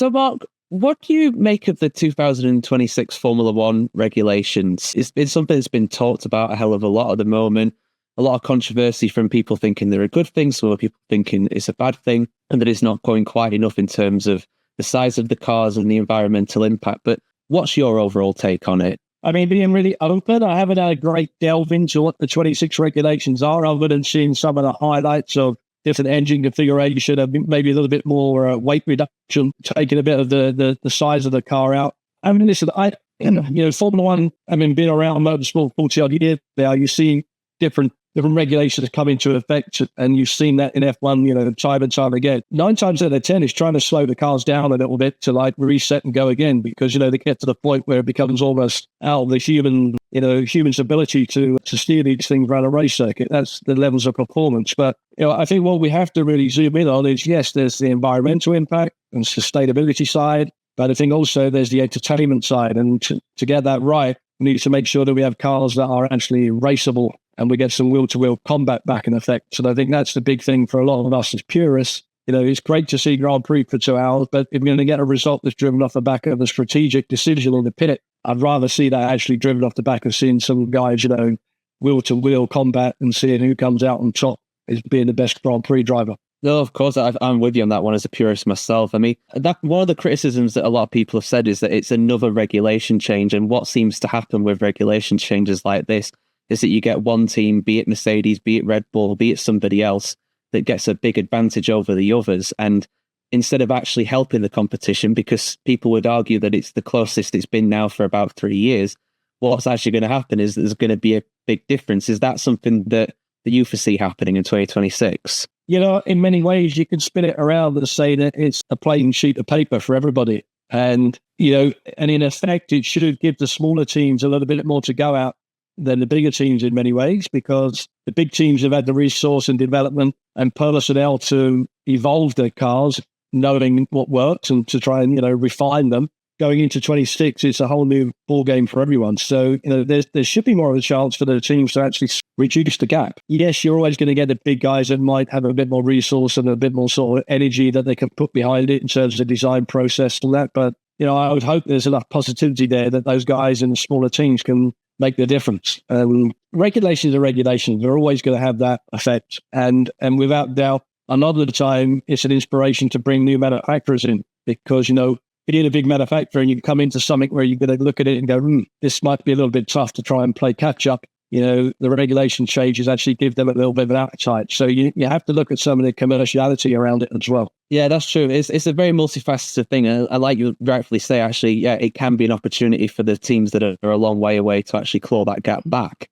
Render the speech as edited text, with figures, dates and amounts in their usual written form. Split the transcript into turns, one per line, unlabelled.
So, Mark, what do you make of the 2026 Formula One regulations? It's something that's been talked about a hell of a lot at the moment. A lot of controversy from people thinking they're a good thing, some other people thinking it's a bad thing, and that it's not going quite enough in terms of the size of the cars and the environmental impact. But what's your overall take on it?
I mean, being really open, I haven't had a great delve into what the 26 regulations are, other than seeing some of the highlights of different engine configuration, maybe a little bit more weight reduction, taking a bit of the size of the car out. I mean, listen, Formula One, I mean, being around motorsport 40 odd years now, you see different regulations come into effect, and you've seen that in F1, time and time again. 9 times out of 10 is trying to slow the cars down a little bit to like reset and go again, because, they get to the point where it becomes almost out of the human's ability to steer these things around a race circuit. That's the levels of performance. But, I think what we have to really zoom in on is, yes, there's the environmental impact and sustainability side, but I think also there's the entertainment side. And to get that right, we need to make sure that we have cars that are actually raceable, and we get some wheel-to-wheel combat back in effect. So I think that's the big thing for a lot of us as purists. It's great to see Grand Prix for 2 hours, but if we're going to get a result that's driven off the back of a strategic decision in the pit, I'd rather see that actually driven off the back of seeing some guys, wheel-to-wheel combat and seeing who comes out on top as being the best Grand Prix driver.
No, of course, I'm with you on that one as a purist myself. I mean, one of the criticisms that a lot of people have said is that it's another regulation change, and what seems to happen with regulation changes like this is that you get one team, be it Mercedes, be it Red Bull, be it somebody else, that gets a big advantage over the others. And instead of actually helping the competition, because people would argue that it's the closest it's been now for about 3 years, what's actually going to happen is there's going to be a big difference. Is that something that you foresee happening in 2026?
In many ways, you can spin it around and say that it's a plain sheet of paper for everybody. And, and in effect, it should give the smaller teams a little bit more to go out than the bigger teams in many ways, because the big teams have had the resource and development and personnel to evolve their cars, knowing what works and to try and, refine them. Going into 26, it's a whole new ball game for everyone. So, there should be more of a chance for the teams to actually reduce the gap. Yes, you're always going to get the big guys that might have a bit more resource and a bit more sort of energy that they can put behind it in terms of the design process and that. But, I would hope there's enough positivity there that those guys in the smaller teams can make the difference. Regulations are regulations. They're always going to have that effect. And without doubt, a lot of the time, it's an inspiration to bring new manufacturers in, because, if you're a big manufacturer and you come into something where you're going to look at it and go, this might be a little bit tough to try and play catch up. The regulation changes actually give them a little bit of an appetite. So you have to look at some of the commerciality around it as well.
Yeah, that's true. It's a very multifaceted thing. I like you rightfully say, actually, yeah, it can be an opportunity for the teams that are a long way away to actually claw that gap back.